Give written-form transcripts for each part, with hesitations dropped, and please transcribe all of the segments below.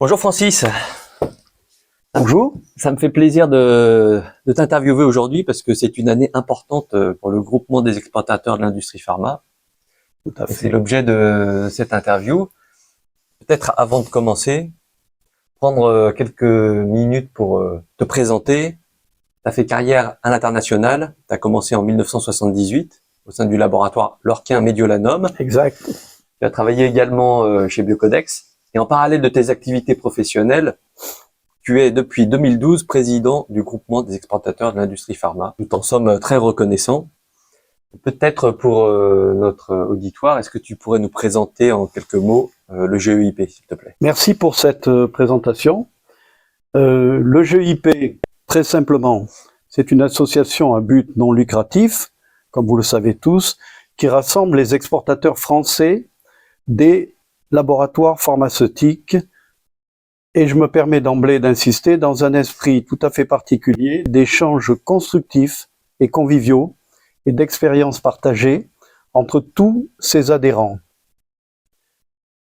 Bonjour Francis, Bonjour. ça me fait plaisir de t'interviewer aujourd'hui parce que c'est une année importante pour le groupement des exploitateurs de l'industrie pharma. Tout à Et c'est fait. l'objet de cette interview. Peut-être avant de commencer, prendre quelques minutes pour te présenter. Tu as fait carrière à l'international, tu as commencé en 1978 au sein du laboratoire Lorquin Mediolanum. Exact. Tu as travaillé également chez Biocodex. Et en parallèle de tes activités professionnelles, tu es depuis 2012 président du groupement des exportateurs de l'industrie pharma. Nous t'en sommes très reconnaissants. Peut-être pour notre auditoire, est-ce que tu pourrais nous présenter en quelques mots le GEIP, s'il te plaît? Merci pour cette présentation. Le GEIP, très simplement, c'est une association à but non lucratif, comme vous le savez tous, qui rassemble les exportateurs français des laboratoires pharmaceutiques. Et je me permets d'emblée d'insister dans un esprit tout à fait particulier d'échanges constructifs et conviviaux et d'expériences partagées entre tous ces adhérents.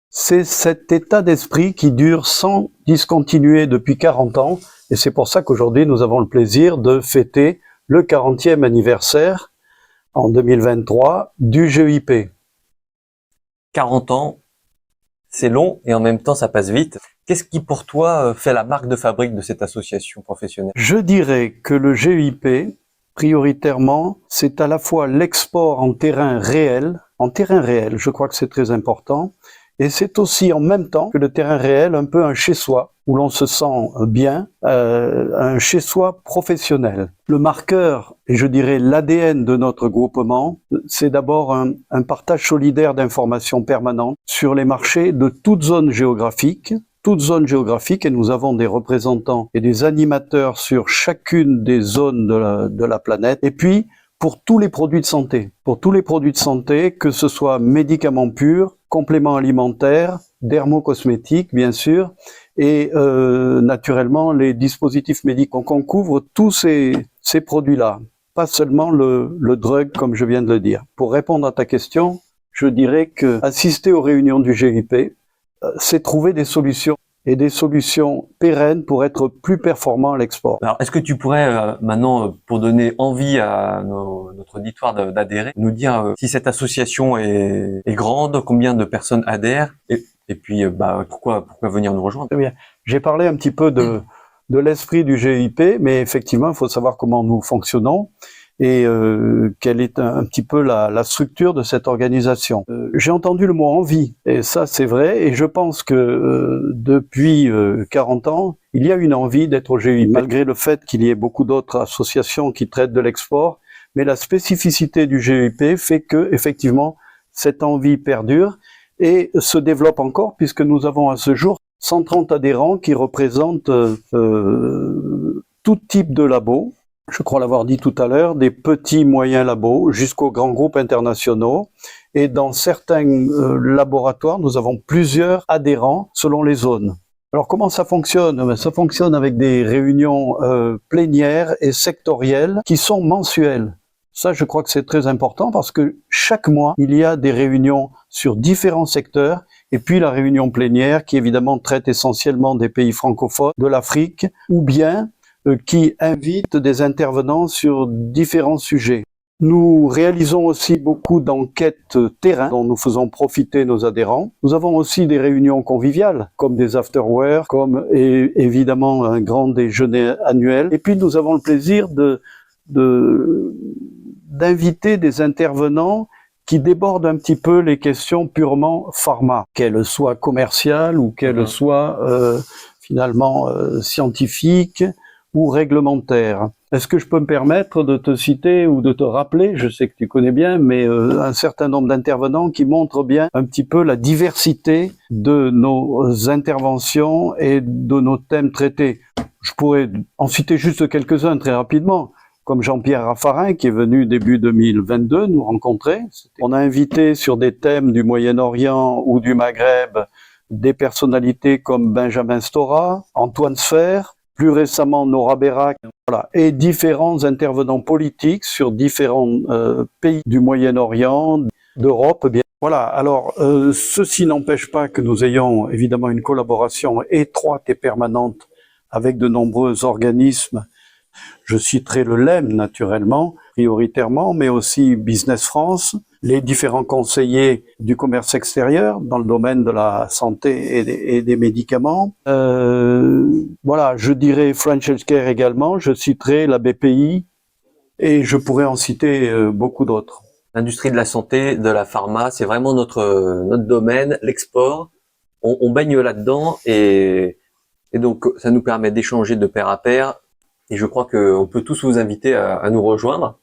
C'est cet état d'esprit qui dure sans discontinuer depuis 40 ans, et c'est pour ça qu'aujourd'hui nous avons le plaisir de fêter le 40e anniversaire en 2023 du GEIP. 40 ans, c'est long et en même temps ça passe vite. Qu'est-ce qui pour toi fait la marque de fabrique de cette association professionnelle? Je dirais que le GEIP, prioritairement, c'est à la fois l'export en terrain réel, je crois que c'est très important, et c'est aussi en même temps que le terrain réel, un peu un chez-soi, où l'on se sent bien, un chez-soi professionnel. Le marqueur, et je dirais l'ADN de notre groupement, c'est d'abord un partage solidaire d'informations permanentes sur les marchés de toute zone géographique, et nous avons des représentants et des animateurs sur chacune des zones de la planète. Et puis, pour tous les produits de santé, que ce soit médicaments purs, compléments alimentaires, dermocosmétiques, bien sûr, et naturellement les dispositifs médicaux. Donc on couvre tous ces produits-là, pas seulement le drug, comme je viens de le dire. Pour répondre à ta question, je dirais que assister aux réunions du GEIP, c'est trouver des solutions et des solutions pérennes pour être plus performants à l'export. Alors, est-ce que tu pourrais maintenant, pour donner envie à notre auditoire d'adhérer, nous dire si cette association est grande, combien de personnes adhèrent, et puis pourquoi venir nous rejoindre? Très bien. J'ai parlé un petit peu de l'esprit du GEIP, mais effectivement, il faut savoir comment nous fonctionnons et quelle est un petit peu la structure de cette organisation. J'ai entendu le mot envie, et ça c'est vrai, et je pense que depuis 40 ans, il y a une envie d'être au GEIP, malgré le fait qu'il y ait beaucoup d'autres associations qui traitent de l'export, mais la spécificité du GEIP fait que, effectivement, cette envie perdure et se développe encore, puisque nous avons à ce jour 130 adhérents qui représentent tout type de labos. Je crois l'avoir dit tout à l'heure, des petits moyens labos jusqu'aux grands groupes internationaux. Et dans certains laboratoires, nous avons plusieurs adhérents selon les zones. Alors comment ça fonctionne? Ça fonctionne avec des réunions plénières et sectorielles qui sont mensuelles. Ça, je crois que c'est très important parce que chaque mois, il y a des réunions sur différents secteurs et puis la réunion plénière qui évidemment traite essentiellement des pays francophones, de l'Afrique ou bien qui invite des intervenants sur différents sujets. Nous réalisons aussi beaucoup d'enquêtes terrain dont nous faisons profiter nos adhérents. Nous avons aussi des réunions conviviales, comme des afterworks, comme évidemment un grand déjeuner annuel. Et puis nous avons le plaisir d'inviter des intervenants qui débordent un petit peu les questions purement pharma, qu'elles soient commerciales ou qu'elles soient finalement scientifiques ou réglementaire. Est-ce que je peux me permettre de te citer ou de te rappeler, je sais que tu connais bien, mais un certain nombre d'intervenants qui montrent bien un petit peu la diversité de nos interventions et de nos thèmes traités. Je pourrais en citer juste quelques-uns très rapidement, comme Jean-Pierre Raffarin qui est venu début 2022 nous rencontrer. On a invité sur des thèmes du Moyen-Orient ou du Maghreb des personnalités comme Benjamin Stora, Antoine Sfer, plus récemment Nora Berak, voilà, et différents intervenants politiques sur différents pays du Moyen-Orient, d'Europe. Bien. Voilà, alors ceci n'empêche pas que nous ayons évidemment une collaboration étroite et permanente avec de nombreux organismes. Je citerai le LEM naturellement, prioritairement, mais aussi Business France, les différents conseillers du commerce extérieur dans le domaine de la santé et des médicaments. Voilà, je dirais French Healthcare également, je citerai la BPI et je pourrais en citer beaucoup d'autres. L'industrie de la santé, de la pharma, c'est vraiment notre domaine, l'export. On baigne là-dedans et donc ça nous permet d'échanger de pair à pair. Et je crois qu'on peut tous vous inviter à nous rejoindre.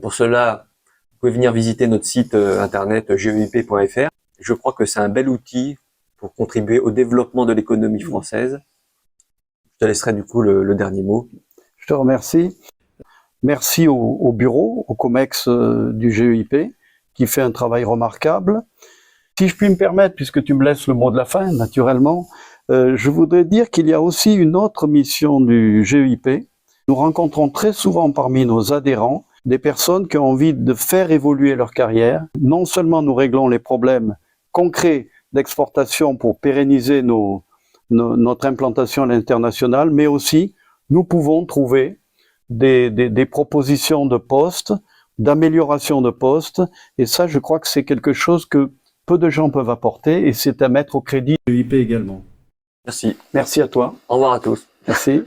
Pour cela, vous pouvez venir visiter notre site internet geip.fr. Je crois que c'est un bel outil pour contribuer au développement de l'économie française. Je te laisserai du coup le dernier mot. Je te remercie. Merci au bureau, au COMEX du GEIP, qui fait un travail remarquable. Si je puis me permettre, puisque tu me laisses le mot de la fin, naturellement, je voudrais dire qu'il y a aussi une autre mission du GEIP. Nous rencontrons très souvent parmi nos adhérents des personnes qui ont envie de faire évoluer leur carrière. Non seulement nous réglons les problèmes concrets d'exportation pour pérenniser notre implantation à l'international, mais aussi nous pouvons trouver des propositions de postes, d'amélioration de postes, et ça je crois que c'est quelque chose que peu de gens peuvent apporter et c'est à mettre au crédit de l'UIP également. Merci. Merci à toi. Au revoir à tous. Merci.